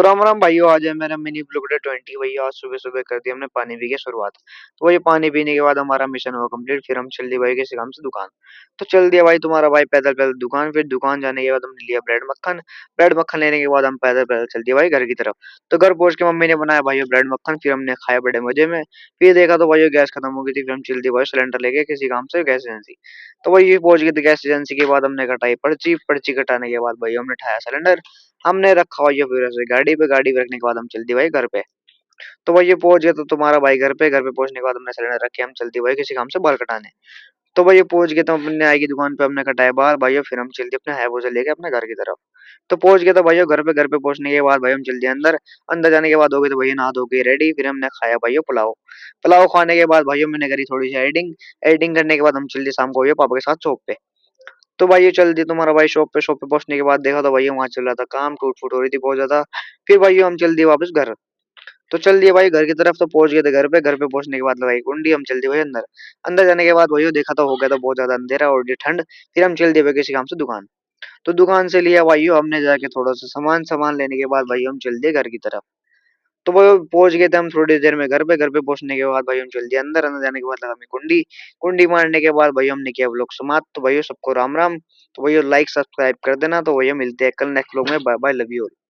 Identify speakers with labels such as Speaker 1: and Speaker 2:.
Speaker 1: तो राम राम भाइयों, आज है मेरा मिनी ब्लॉक डे 20 भैया। आज सुबह सुबह कर दी हमने पानी पी के शुरुआत। तो वही पानी पीने के बाद हमारा मिशन हुआ कंप्लीट। फिर हम चल दिए भाई किसी काम से दुकान। तो चल दिया भाई तुम्हारा भाई पैदल पैदल दुकान। फिर दुकान जाने के बाद हमने लिया ब्रेड मक्खन। ब्रेड मक्खन लेने के बाद हम पैदल पैदल चल दिए भाई घर की तरफ। तो घर पहुंच के मम्मी ने बनाया भाई ब्रेड मक्खन। फिर हमने खाया बड़े मजे में। फिर देखा तो भाई गैस खत्म हो गई थी। फिर हम चल दिए भाई सिलेंडर लेके किसी काम से गैस एजेंसी। तो वही पहुंच गए थे गैस एजेंसी के बाद हमने कटाई पर्ची। पर्ची कटाने के बाद भाई हमने उठाया सिलेंडर। हमने रखा हुआ ये फिर ऐसे गाड़ी पे रखने के बाद हम चल दिए भाई घर पे। तो भाई ये पहुंच गया तो तुम्हारा भाई घर पे पहुंचने के बाद हमने सिलेंडर रखे। हम चलते भाई किसी काम से बाल कटाने। तो भाई ये पहुंच गए तो हमने आई की दुकान पे हमने कटाए बाल भाई। फिर हम चल दिए अपने हाईबो से लेके अपने घर की तरफ। तो पहुंच गया तो भाई घर पे पहुंचने के बाद भाई हम चल दिए अंदर। अंदर जाने के बाद हो गए तो भैया नहा धो के रेडी। फिर हमने खाया भाई पुलाव। पुलाव खाने के बाद भाइयों मैंने करी थोड़ी सी एडिटिंग। एडिटिंग करने के बाद हम चल दिए शाम को भैया पापा के साथ शॉप पे। तो भाई ये चल दिए तुम्हारा भाई शॉप पे पहुंचने के बाद देखा तो भाई वहां चल रहा था काम, टूट फूट हो रही थी बहुत ज्यादा। फिर भाई हम चल दिए वापस घर। तो चल दिए भाई घर की तरफ। तो पहुंच गए थे घर पे पहुंचने के बाद लगाई कुंडी। हम चल दिए भाई अंदर। अंदर जाने के बाद भाई देखा तो हो गया था बहुत ज्यादा अंधेरा और ये ठंड। फिर हम चल दिए भाई किसी काम से दुकान। तो दुकान से लिया भाई हमने जाके थोड़ा सा सामान सामान लेने के बाद भाई हम चल दिए घर की तरफ। तो वो पहुंच गए थे हम थोड़ी देर में घर पे। घर पे पहुंचने के बाद भाई हम चल दिए अंदर। अंदर जाने के बाद लगा हमें कुंडी। कुंडी मारने के बाद भाई हमने किया व्लॉग समाप्त। तो भाई सबको राम राम। तो भाई लाइक सब्सक्राइब कर देना। तो भैया मिलते हैं कल नेक्स्ट व्लॉग में। Bye bye, love you.